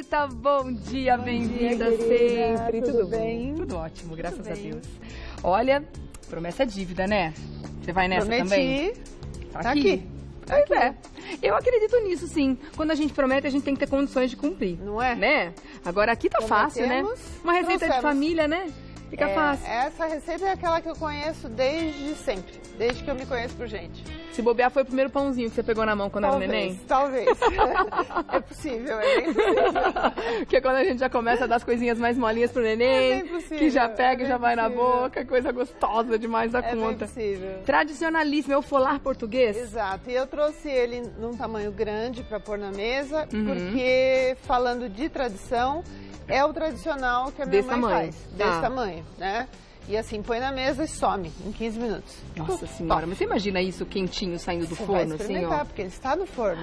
Rita, bom dia, bem-vinda sempre. Tudo bem? Tudo ótimo, graças a Deus. Olha, promessa é dívida, né? Você vai nessa também? Tá aqui. Pois é. Eu acredito nisso, sim. Quando a gente promete, a gente tem que ter condições de cumprir. Não é? Né? Agora aqui tá fácil, né? Uma receita de família, né? Fica fácil. Essa receita é aquela que eu conheço desde sempre. Desde que eu me conheço por gente. Se bobear, foi o primeiro pãozinho que você pegou na mão quando era neném? Talvez. É possível, é bem possível. Porque quando a gente já começa a dar as coisinhas mais molinhas pro neném, é possível, que já pega e já vai na boca, coisa gostosa demais da conta. É possível. Tradicionalíssimo, é o folar português? Exato, e eu trouxe ele num tamanho grande para pôr na mesa, porque falando de tradição, é o tradicional que a minha mãe faz. Desse tamanho, né? E assim, põe na mesa e some em 15 minutos. Nossa senhora, mas você imagina isso quentinho saindo do forno, assim, ó? Porque ele está no forno.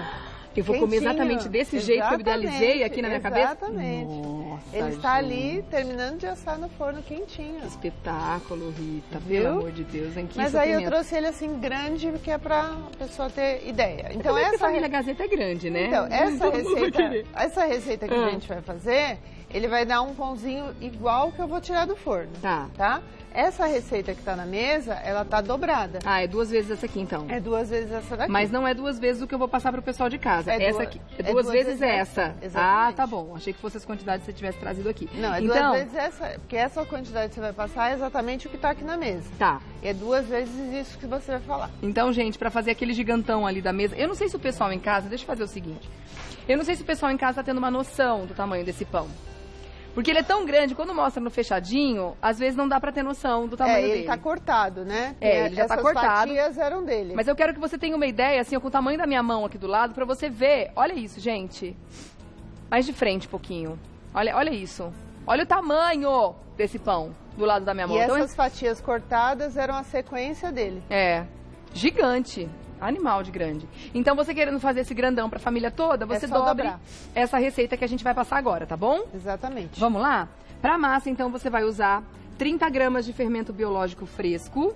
Eu vou comer exatamente desse jeito que eu idealizei aqui na minha cabeça? Exatamente. Nossa, ele está ali, terminando de assar no forno quentinho. Que espetáculo, Rita, pelo amor de Deus. Hein? Mas aí eu trouxe ele assim grande, que é pra pessoa ter ideia. Então essa família Gazeta é grande, né? Então, essa receita que a gente vai fazer, ele vai dar um pãozinho igual que eu vou tirar do forno. Tá? Essa receita que tá na mesa, ela tá dobrada. Ah, é 2 vezes essa aqui, então? É 2 vezes essa daqui. Mas não é 2 vezes o que eu vou passar pro pessoal de casa. Essa aqui. É 2 vezes essa. Exatamente. Ah, tá bom. Achei que fosse as quantidades que você tivesse trazido aqui. Não, é 2 vezes essa, porque essa quantidade que você vai passar é exatamente o que tá aqui na mesa. Tá. É 2 vezes isso que você vai falar. Então, gente, pra fazer aquele gigantão ali da mesa, eu não sei se o pessoal em casa, deixa eu fazer o seguinte. Eu não sei se o pessoal em casa tá tendo uma noção do tamanho desse pão. Porque ele é tão grande, quando mostra no fechadinho, às vezes não dá pra ter noção do tamanho dele. Ele tá cortado, né? Ele já tá cortado. Essas fatias eram dele. Mas eu quero que você tenha uma ideia, assim, com o tamanho da minha mão aqui do lado, pra você ver. Olha isso, gente. Mais de frente um pouquinho. Olha isso. Olha o tamanho desse pão do lado da minha mão. E essas fatias cortadas eram a sequência dele. É. Gigante. Animal de grande. Então, você querendo fazer esse grandão pra família toda, você dobre essa receita que a gente vai passar agora, tá bom? Exatamente. Vamos lá? Pra massa, então, você vai usar 30 gramas de fermento biológico fresco.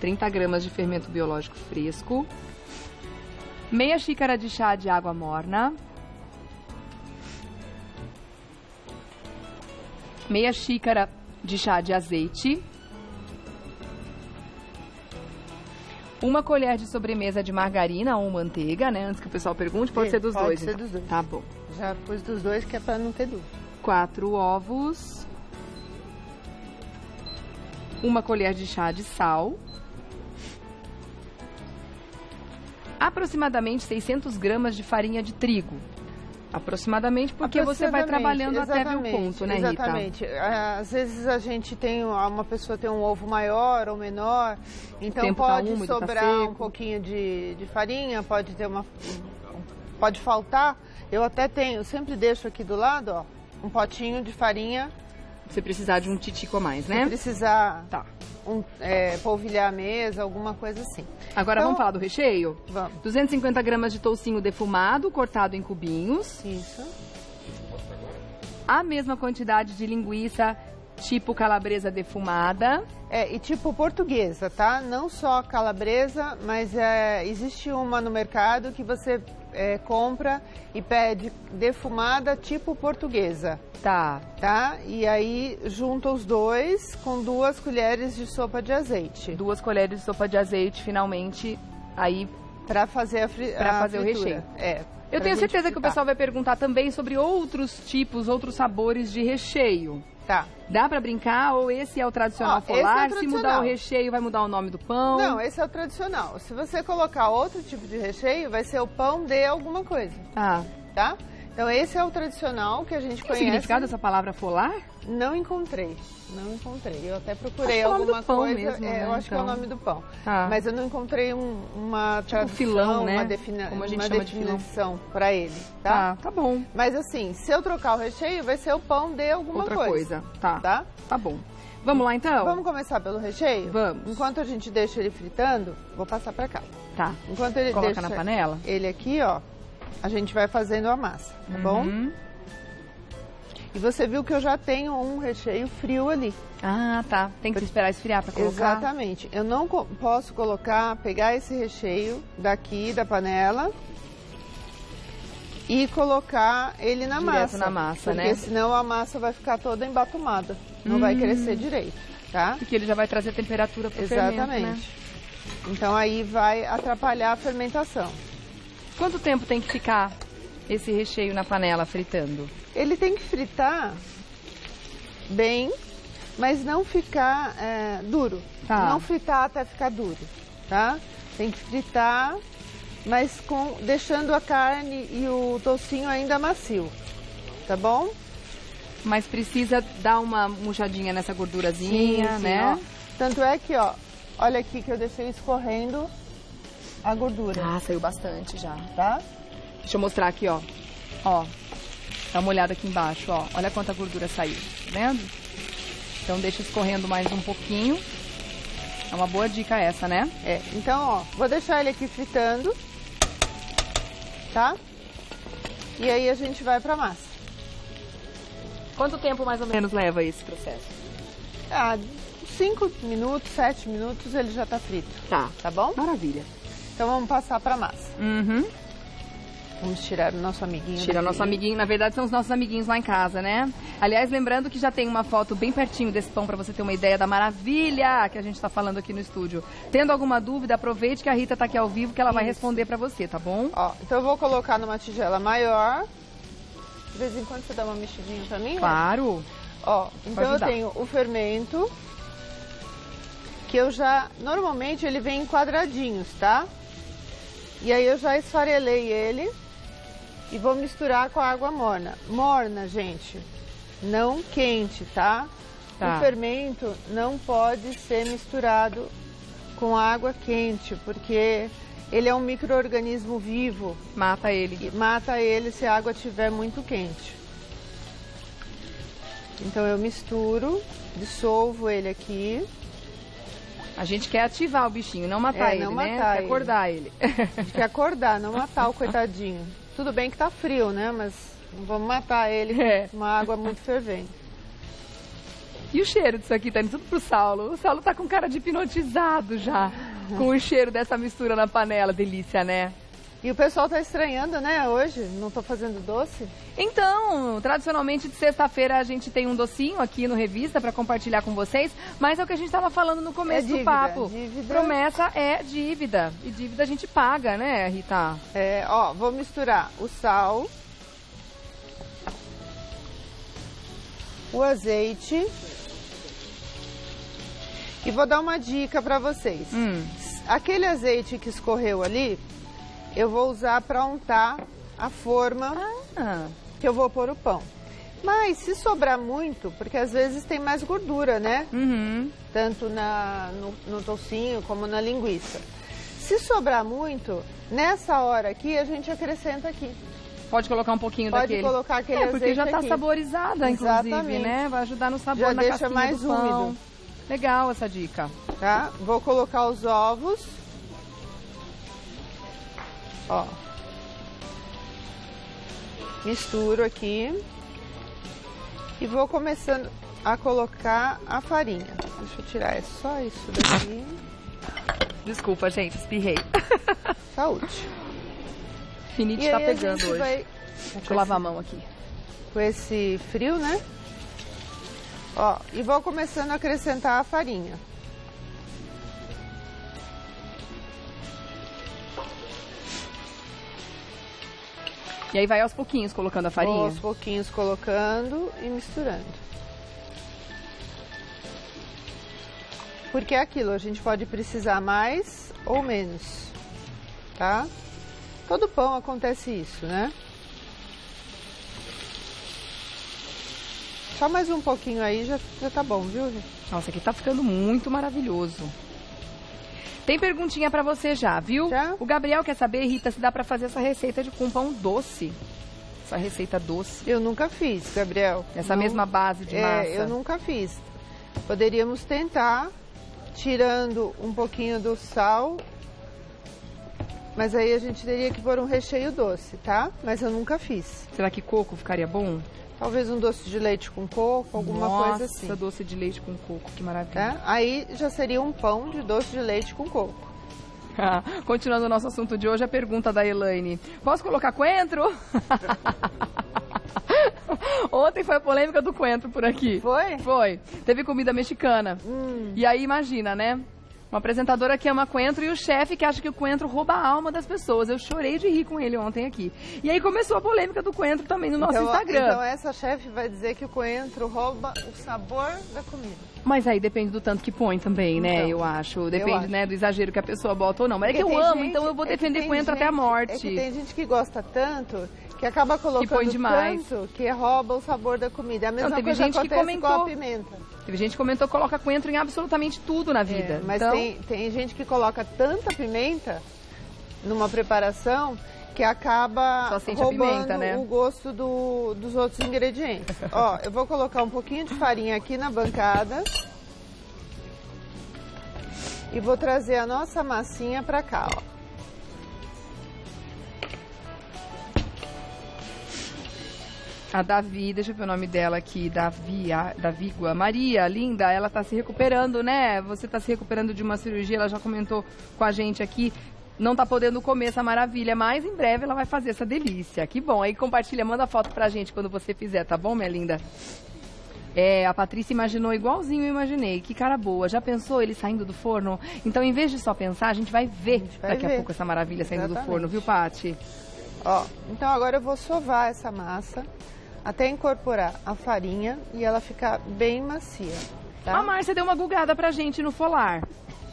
30 gramas de fermento biológico fresco. Meia xícara de chá de água morna. Meia xícara de chá de azeite. 1 colher de sobremesa de margarina ou manteiga, né? Antes que o pessoal pergunte, pode ser dos dois. Pode ser dos dois. Tá bom. Já pus dos dois, que é pra não ter dúvida. 4 ovos. 1 colher de chá de sal. Aproximadamente 600 gramas de farinha de trigo. Aproximadamente, porque você vai trabalhando até ver o ponto, né, Rita? Exatamente. Às vezes a gente tem, uma pessoa tem um ovo maior ou menor, então pode sobrar um pouquinho de farinha, pode ter pode faltar. Eu até tenho, sempre deixo aqui do lado, ó, um potinho de farinha. Se precisar de um titico a mais, né? Se precisar polvilhar a mesa, alguma coisa assim. Agora vamos falar do recheio? Vamos. 250 gramas de toucinho defumado, cortado em cubinhos. Isso. A mesma quantidade de linguiça tipo calabresa defumada. E tipo portuguesa, tá? Não só calabresa, mas existe uma no mercado que você compra e pede defumada tipo portuguesa. Tá? E aí junta os dois com 2 colheres de sopa de azeite. 2 colheres de sopa de azeite, finalmente, aí... Pra fazer o recheio. Eu tenho certeza que o pessoal vai perguntar também sobre outros tipos, outros sabores de recheio. Tá. Dá pra brincar ou esse é o tradicional folar? Se mudar o recheio, vai mudar o nome do pão? Não, esse é o tradicional. Se você colocar outro tipo de recheio, vai ser o pão de alguma coisa. Tá? Então esse é o tradicional que a gente conhece. O significado dessa palavra folar? Não encontrei. Eu até procurei alguma coisa. Mesmo, né? Eu acho que é o nome do pão. Mas eu não encontrei uma tradução, filão, né? Como a gente chama de definição para ele. Tá bom. Mas assim, se eu trocar o recheio, vai ser o pão de alguma coisa. Tá bom. Vamos lá então? Vamos começar pelo recheio? Vamos. Enquanto a gente deixa ele fritando, vou passar para cá. Tá. Enquanto ele coloca na panela? Ele aqui, ó, a gente vai fazendo a massa, tá bom? E você viu que eu já tenho um recheio frio ali. Ah, tá. Tem que esperar esfriar para colocar? Exatamente. Eu não posso pegar esse recheio daqui da panela e colocar ele na massa. Direto na massa, né? Porque senão a massa vai ficar toda embatumada. Não vai crescer direito, tá? Porque ele já vai trazer temperatura para o fermento, né? Então aí vai atrapalhar a fermentação. Quanto tempo tem que ficar esse recheio na panela fritando? Ele tem que fritar bem, mas não ficar duro. Tá. Não fritar até ficar duro, tá? Tem que fritar, mas deixando a carne e o toucinho ainda macio, tá bom? Mas precisa dar uma murchadinha nessa gordurazinha, sim, né? Ó. Tanto é que, ó, olha aqui que eu deixei escorrendo a gordura. Ah, saiu bastante já. Tá? Deixa eu mostrar aqui, ó. Ó, dá uma olhada aqui embaixo, ó. Olha quanta gordura saiu, tá vendo? Então deixa escorrendo mais um pouquinho. É uma boa dica essa, né? Então, ó, vou deixar ele aqui fritando, tá? E aí a gente vai pra massa. Quanto tempo mais ou menos leva esse processo? 5 minutos, 7 minutos ele já tá frito. Tá bom? Maravilha. Então vamos passar pra massa. Uhum. Vamos tirar o nosso amiguinho. Tira o nosso amiguinho, na verdade são os nossos amiguinhos lá em casa, né? Aliás, lembrando que já tem uma foto bem pertinho desse pão pra você ter uma ideia da maravilha que a gente tá falando aqui no estúdio. Tendo alguma dúvida, aproveite que a Rita tá aqui ao vivo que ela vai responder pra você, tá bom? Ó, então eu vou colocar numa tigela maior. De vez em quando você dá uma mexidinha pra mim? Claro. Ó, então eu tenho o fermento, que eu já, normalmente ele vem em quadradinhos, tá? E aí eu já esfarelei ele e vou misturar com a água morna. Morna, gente, não quente, tá? O fermento não pode ser misturado com água quente, porque ele é um micro-organismo vivo. Mata ele. Mata ele se a água estiver muito quente. Então eu misturo, dissolvo ele aqui. A gente quer ativar o bichinho, não matar ele, não né? matar Quer acordar ele. A gente quer acordar, não matar o coitadinho. Tudo bem que tá frio, né? Mas não vamos matar ele com uma água muito fervente. E o cheiro disso aqui tá indo tudo pro Saulo. O Saulo tá com cara de hipnotizado já, com o cheiro dessa mistura na panela. Delícia, né? E o pessoal tá estranhando, né, hoje? Não tô fazendo doce? Então, tradicionalmente de sexta-feira a gente tem um docinho aqui no Revista para compartilhar com vocês, mas é o que a gente estava falando no começo do papo. Dívida. Promessa é dívida. E dívida a gente paga, né, Rita? Ó, vou misturar o sal, o azeite e vou dar uma dica para vocês. Aquele azeite que escorreu ali, eu vou usar para untar a forma que eu vou pôr o pão. Mas se sobrar muito, porque às vezes tem mais gordura, né? Tanto no toucinho como na linguiça. Se sobrar muito, nessa hora aqui a gente acrescenta aqui. Pode colocar um pouquinho daquele. Pode colocar aquele azeite porque já tá aqui. Saborizada, inclusive, né? Vai ajudar no sabor, já na deixa casquinha mais do pão. úmido. Legal essa dica. Tá? Vou colocar os ovos. Ó, misturo aqui e vou começando a colocar a farinha. Deixa eu tirar, é só isso daqui. Desculpa, gente, espirrei. Saúde. Finite tá pegando hoje. Deixa eu lavar a mão aqui. Com esse frio, né? Ó, e vou começando a acrescentar a farinha. E aí vai aos pouquinhos colocando a farinha? Aos pouquinhos colocando e misturando. Porque é aquilo, a gente pode precisar mais ou menos, tá? Todo pão acontece isso, né? Só mais um pouquinho aí já tá bom, viu, gente? Nossa, aqui tá ficando muito maravilhoso. Tem perguntinha pra você já, viu? Já? O Gabriel quer saber, Rita, se dá pra fazer essa receita com pão doce. Essa receita doce. Eu nunca fiz, Gabriel. Essa mesma base de massa. Eu nunca fiz. Poderíamos tentar, tirando um pouquinho do sal, mas aí a gente teria que pôr um recheio doce, tá? Mas eu nunca fiz. Será que coco ficaria bom? Talvez um doce de leite com coco, alguma coisa assim. Nossa, doce de leite com coco, que maravilha. Tá? Aí já seria um pão de doce de leite com coco. Continuando o nosso assunto de hoje, a pergunta da Elaine. Posso colocar coentro? Ontem foi a polêmica do coentro por aqui. Foi? Foi. Teve comida mexicana. E aí, imagina, né? Uma apresentadora que ama coentro e o chefe que acha que o coentro rouba a alma das pessoas. Eu chorei de rir com ele ontem aqui. E aí começou a polêmica do coentro também no nosso Instagram. Então essa chefe vai dizer que o coentro rouba o sabor da comida. Mas aí depende do tanto que põe também, né? Então, eu acho. Depende, né, do exagero que a pessoa bota ou não. Mas Porque é que eu amo, então eu vou defender coentro até a morte. É que tem gente que gosta tanto que acaba colocando põe demais. tanto que rouba o sabor da comida. A mesma teve coisa gente que acontece com comentou. a pimenta. Teve gente que comentou que coloca coentro em absolutamente tudo na vida. Mas então... tem gente que coloca tanta pimenta numa preparação que acaba Só sente a roubando pimenta, né? o gosto dos outros ingredientes. Ó, eu vou colocar um pouquinho de farinha aqui na bancada e vou trazer a nossa massinha pra cá, ó. A Davi, deixa eu ver o nome dela aqui, Davigua. Maria, linda, ela tá se recuperando, né? Você tá se recuperando de uma cirurgia, ela já comentou com a gente aqui. Não tá podendo comer essa maravilha, mas em breve ela vai fazer essa delícia. Que bom, aí compartilha, manda foto pra gente quando você fizer, tá bom, minha linda? A Patrícia imaginou igualzinho eu imaginei. Que cara boa. Já pensou ele saindo do forno? Então, em vez de só pensar, a gente vai ver daqui a pouco essa maravilha saindo do forno, viu, Pati? Ó, então agora eu vou sovar essa massa até incorporar a farinha e ela ficar bem macia, tá? A Márcia deu uma gugada pra gente no Folar.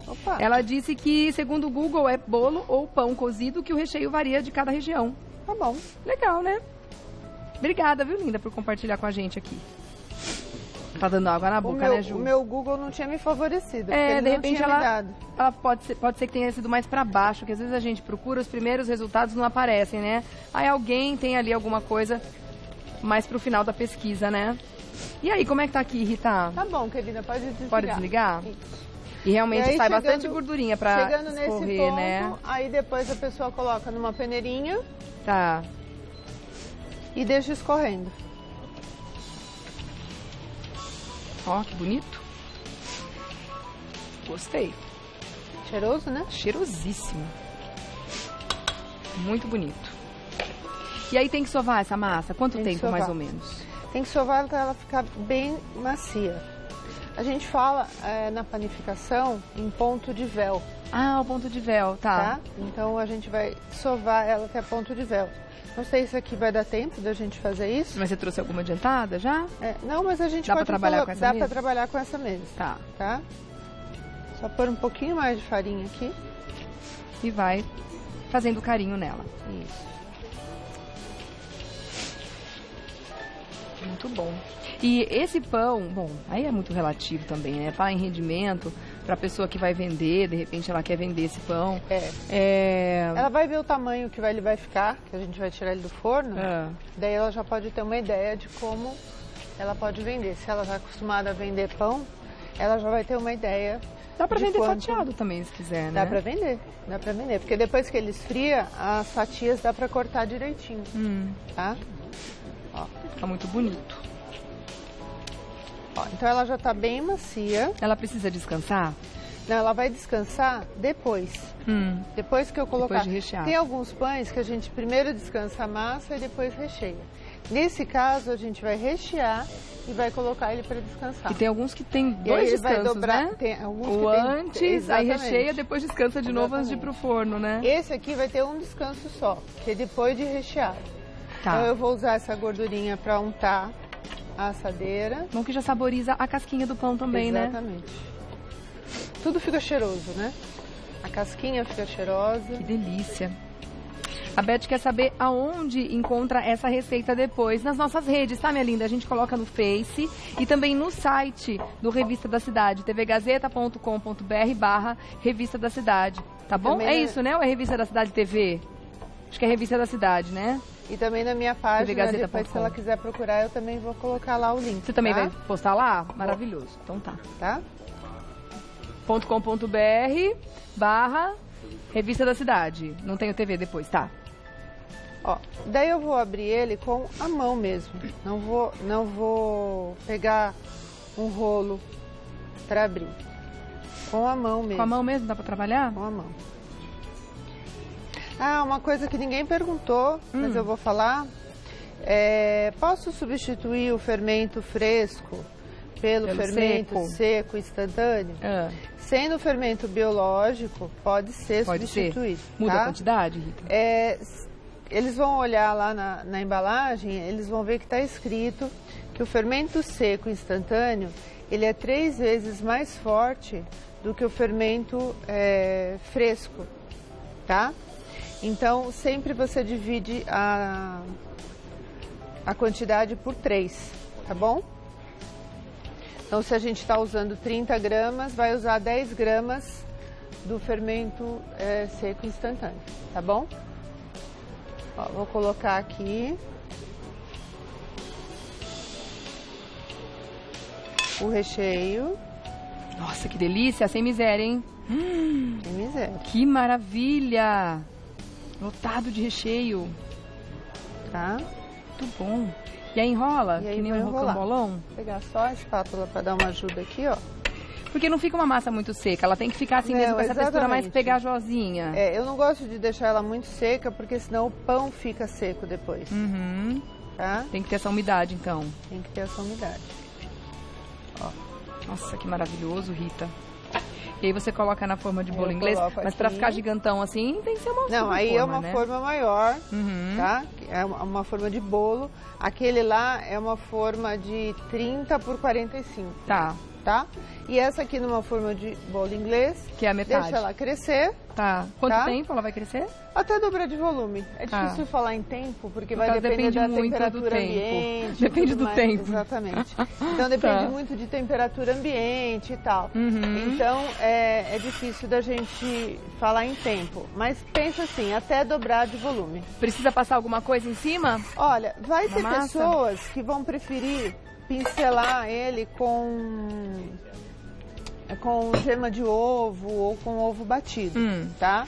Opa. Ela disse que, segundo o Google, é bolo ou pão cozido, que o recheio varia de cada região. Tá bom. Legal, né? Obrigada, viu, linda, por compartilhar com a gente aqui. Tá dando água na boca, né, Ju? O meu Google não tinha me favorecido, porque de ele não repente tinha me dado. ela pode ser que tenha sido mais pra baixo, que às vezes a gente procura, os primeiros resultados não aparecem, né? Aí alguém tem ali alguma coisa mais pro final da pesquisa, né? E aí, como é que tá aqui, Rita? Tá bom, querida, pode desligar. Pode desligar? Isso. E realmente aí, sai bastante gordurinha pra chegando escorrer, nesse ponto, né? Aí depois a pessoa coloca numa peneirinha Tá. e deixa escorrendo. Ó, que bonito. Gostei. Cheiroso, né? Cheirosíssimo. Muito bonito. E aí tem que sovar essa massa? Quanto tempo, mais ou menos? Tem que sovar até ela ficar bem macia. A gente fala na panificação em ponto de véu. Ah, o ponto de véu, tá. Então a gente vai sovar ela até ponto de véu. Não sei se aqui vai dar tempo da gente fazer isso. Mas você trouxe alguma adiantada já? Não, mas a gente dá pra trabalhar com essa mesa? Dá pra trabalhar com essa mesa. Tá? Só pôr um pouquinho mais de farinha aqui. E vai fazendo carinho nela. Isso. Muito bom. E esse pão, bom, aí é muito relativo também, né? Falar em rendimento, pra pessoa que vai vender, de repente ela quer vender esse pão. Ela vai ver o tamanho que ele vai ficar, que a gente vai tirar ele do forno. Daí ela já pode ter uma ideia de como ela pode vender. Se ela está acostumada a vender pão, ela já vai ter uma ideia. Dá pra vender fatiado também, se quiser, né? Dá pra vender. Porque depois que ele esfria, as fatias dá pra cortar direitinho. Tá? Ó, fica muito bonito. Ó, então ela já tá bem macia. Ela precisa descansar? Não, ela vai descansar depois. Depois que eu colocar. Depois de rechear. Tem alguns pães que a gente primeiro descansa a massa e depois recheia. Nesse caso, a gente vai rechear e vai colocar ele para descansar. E tem alguns que tem dois descansos, vai dobrar, né? Tem alguns o que antes, tem, aí recheia, depois descansa de novo antes de ir pro forno, né? Esse aqui vai ter um descanso só, que é depois de rechear. Tá. Então eu vou usar essa gordurinha para untar a assadeira. Bom que já saboriza a casquinha do pão também, né? Exatamente. Tudo fica cheiroso, né? A casquinha fica cheirosa. Que delícia. A Beth quer saber aonde encontra essa receita depois. Nas nossas redes, tá, minha linda? A gente coloca no Face e também no site do Revista da Cidade, tvgazeta.com.br/Revista da Cidade. Tá bom? É isso, né? Ou é Revista da Cidade TV? Acho que é Revista da Cidade, né? E também na minha página, depois se ela quiser procurar, eu também vou colocar lá o link. Você também vai postar lá? Maravilhoso. Então tá. Tá? .com.br/Revista da Cidade. Não tem o TV depois, tá? Ó, daí eu vou abrir ele com a mão mesmo. Não vou pegar um rolo para abrir. Com a mão mesmo. Com a mão mesmo dá para trabalhar? Com a mão. Ah, uma coisa que ninguém perguntou, mas eu vou falar. Posso substituir o fermento fresco pelo fermento seco instantâneo? Sendo fermento biológico, pode ser substituído. Muda tá? a quantidade, Rita? Eles vão olhar lá na embalagem, eles vão ver que está escrito que o fermento seco instantâneo, ele é 3 vezes mais forte do que o fermento fresco, tá? Então, sempre você divide a quantidade por 3, tá bom? Então, se a gente está usando 30 gramas, vai usar 10 gramas do fermento seco instantâneo, tá bom? Ó, vou colocar aqui o recheio. Nossa, que delícia, sem miséria, hein? Sem miséria. Que maravilha! Lotado de recheio. Tá? Muito bom. E aí enrola, E aí que nem um vou enrolar. rocambolão? Vou pegar só a espátula para dar uma ajuda aqui, ó. Porque não fica uma massa muito seca, ela tem que ficar assim mesmo, Não, com essa textura mais exatamente. pegajosinha. Eu não gosto de deixar ela muito seca, porque senão o pão fica seco depois, tá? Tem que ter essa umidade, então. Tem que ter essa umidade. Nossa, que maravilhoso, Rita. E aí você coloca na forma de bolo Eu inglês, coloco mas para aqui. ficar gigantão assim, tem que ser uma Não, super aí é uma né? forma maior, Uhum. tá? É uma forma de bolo. Aquele lá é uma forma de 30 por 45, Tá, tá? E essa aqui numa forma de bolo inglês. que é a metade. Deixa ela crescer Tá. Quanto Tá? tempo ela vai crescer? até dobrar de volume. É Tá. difícil falar em tempo, porque No vai caso, depender depende da muito do temperatura tempo. ambiente. Depende tudo do mais. tempo. Exatamente. Então depende Tá. muito de temperatura ambiente e tal. Uhum. Então é difícil da gente falar em tempo. Mas pensa assim, até dobrar de volume. Precisa passar alguma coisa em cima? Olha, vai Uma ter massa? pessoas que vão preferir pincelar ele com gema de ovo ou com ovo batido, tá?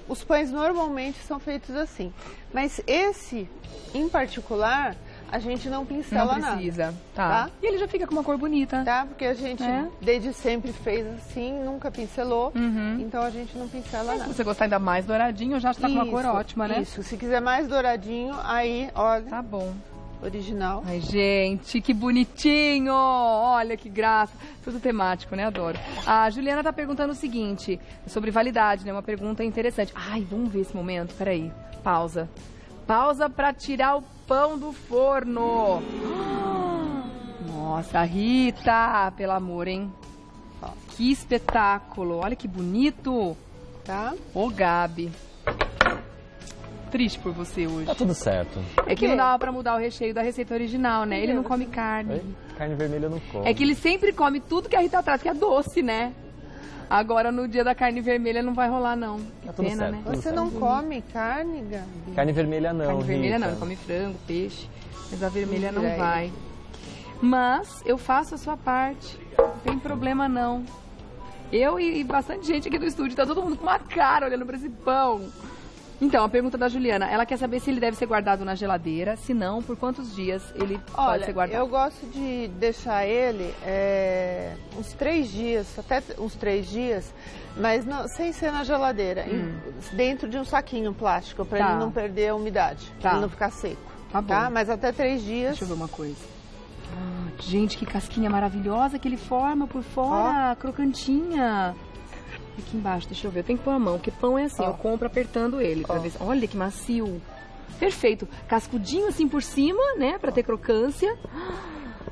Os pães normalmente são feitos assim, mas esse, em particular, a gente não pincela Não precisa. nada, Tá. tá? E ele já fica com uma cor bonita. tá? Porque a gente É. desde sempre fez assim, nunca pincelou, Uhum. então a gente não pincela Se nada. você gostar ainda mais douradinho, já está com uma cor Isso, ótima, né? Isso, se quiser mais douradinho, aí, olha, Tá bom. original. Ai, gente, que bonitinho! Olha que graça. Tudo temático, né? Adoro. A Juliana tá perguntando o seguinte, sobre validade, né? Uma pergunta interessante. Ai, vamos ver esse momento. Peraí. Pausa. Pausa pra tirar o pão do forno. Nossa, Rita, pelo amor, hein? Ó. Que espetáculo. Olha que bonito. Tá? Ô, Gabi. Triste por você hoje. Tá tudo certo. É que não dava pra mudar o recheio da receita original, né? Ele não come carne. Oi? Carne vermelha eu não como. É que ele sempre come tudo que a Rita traz, que é doce, né? Agora, no dia da carne vermelha, não vai rolar, não. Que Tá tudo pena, certo. né? Tudo Você certo. não come carne, Gabi? Carne vermelha não, Carne vermelha não, Rita. ele come frango, peixe, mas a vermelha não Mentira, vai. Mas eu faço a sua parte, não tem problema não. Eu e bastante gente aqui do estúdio, tá todo mundo com uma cara olhando pra esse pão. Então, a pergunta da Juliana, ela quer saber se ele deve ser guardado na geladeira, se não, por quantos dias ele pode Olha, ser guardado. eu gosto de deixar ele uns 3 dias, até uns 3 dias, mas sem ser na geladeira, dentro de um saquinho plástico, para Tá. ele não perder a umidade, Tá. pra ele não ficar seco. Tá bom. Mas até 3 dias. Deixa eu ver uma coisa. Gente, que casquinha maravilhosa que ele forma por fora, crocantinha. Aqui embaixo, deixa eu ver. Eu tenho que pôr a mão, porque pão é assim, Ó. eu compro apertando ele. Pra Ó. ver se... Olha que macio. Perfeito. Cascudinho assim por cima, né? Pra ter crocância.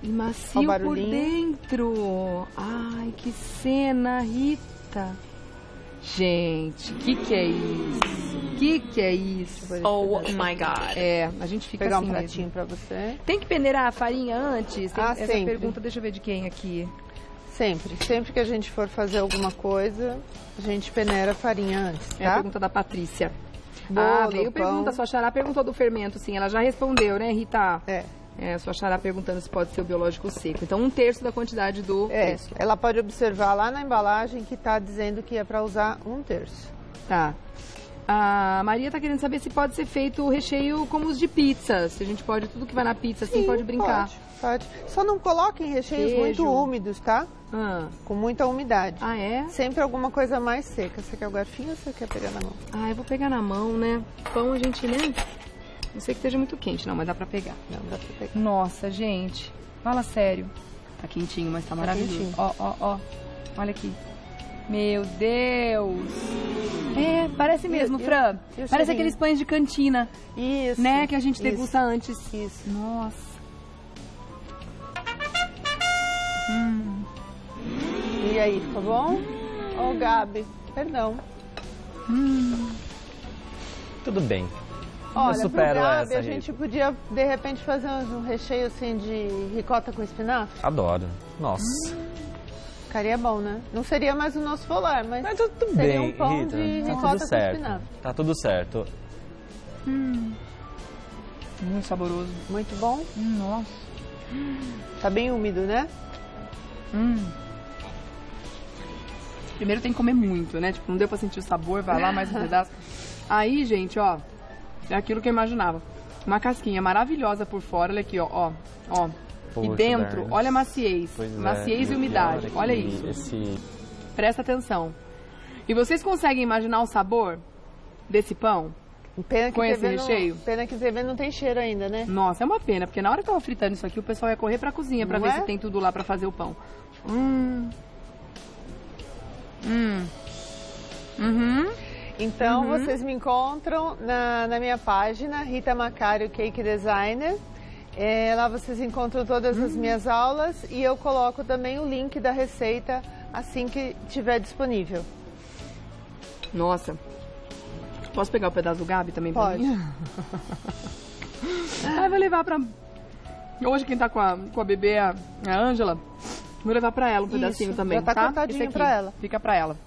E Ó macio o por barulhinho. dentro. Ai, que cena, Rita. Gente, que é isso? Que é isso? Oh my God. É, a gente fica Pegar assim um mesmo. pratinho para você. Tem que peneirar a farinha antes? Tem essa sempre. pergunta, deixa eu ver de quem aqui. Sempre que a gente for fazer alguma coisa, a gente peneira a farinha antes, É a tá? pergunta da Patrícia. Bolo, veio pão. pergunta, sua xará perguntou do fermento, sim. Ela já respondeu, né, Rita? É, Sua xará perguntando se pode ser o biológico seco. Então, 1/3 da quantidade do fresco. ela pode observar lá na embalagem que tá dizendo que é para usar 1/3. Tá. A Maria tá querendo saber se pode ser feito o recheio como os de pizza. Se a gente pode, tudo que vai na pizza, assim, pode brincar. Pode. Só não coloquem recheios muito úmidos, tá? Com muita umidade. Ah, é? Sempre alguma coisa mais seca. Você quer o garfinho ou você quer pegar na mão? Ah, eu vou pegar na mão, né? Pão a gente, né? Não sei que esteja muito quente, não, mas dá pra pegar. Não, dá pra pegar. Nossa, gente. Fala sério. Tá quentinho, mas tá maravilhoso. Quentinho. Ó, ó, ó. Olha aqui. Meu Deus. É, parece mesmo, Fran. Parece aqueles pães de cantina. Isso. Né, que a gente degusta antes. Isso. Nossa. E aí, ficou bom? Ô, Gabi, perdão. Tudo bem. Olha, eu supero pro Gabi, essa, a gente podia, de repente, fazer um recheio assim de ricota com espinafre? Adoro. Nossa. Ficaria bom, né? Não seria mais o nosso polar, mas tudo seria bem, um pão Rita. de Tá ricota tudo com certo. espinafre. Tá tudo certo. Muito saboroso. Muito bom. Nossa. Tá bem úmido, né? Primeiro tem que comer muito, né? Tipo, não deu pra sentir o sabor, vai lá mais um pedaço. Aí, gente, ó, é aquilo que eu imaginava. Uma casquinha maravilhosa por fora, olha aqui, ó. Poxa, e dentro, Bernes. olha a maciez. Pois Maciez é. e umidade, olha que isso. Presta atenção. E vocês conseguem imaginar o sabor desse pão? Pena que Com esse recheio? Pena que TV não tem cheiro ainda, né? Nossa, é uma pena, porque na hora que eu tava fritando isso aqui, o pessoal ia correr pra cozinha pra Não ver é? se tem tudo lá pra fazer o pão. Então, vocês me encontram na minha página, Rita Macário Cake Designer. Lá vocês encontram todas as minhas aulas e eu coloco também o link da receita assim que estiver disponível. Nossa. Posso pegar o pedaço do Gabi também pra Pode. mim? Ah, vou levar pra... Hoje quem tá com a bebê, a Ângela, vou levar pra ela um pedacinho Isso, também, já tá cortadinho Esse aqui pra ela. Fica pra ela.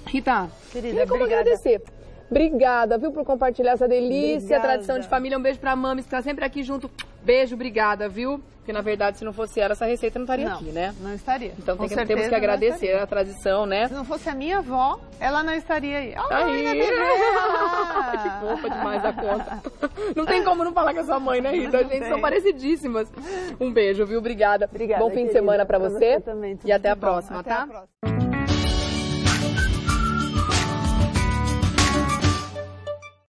Rita, Querida, tem como obrigada. agradecer. Obrigada, viu, por compartilhar essa delícia, Obrigada. tradição de família. Um beijo pra Mames, que tá sempre aqui junto. Beijo, obrigada, viu? Porque, na verdade, se não fosse ela, essa receita não estaria aqui, né? Não estaria. Então Com temos certeza que não agradecer estaria. a tradição, né? Se não fosse a minha avó, ela não estaria aí. Aí. Que fofa demais da conta. Não tem como não falar com a sua mãe, né, Rita? Não Gente, tem. são parecidíssimas. Um beijo, viu? Obrigada. Obrigada, Bom fim de querida. semana pra Pra você. você também, tudo E até de a bom. próxima, Até tá? a próxima.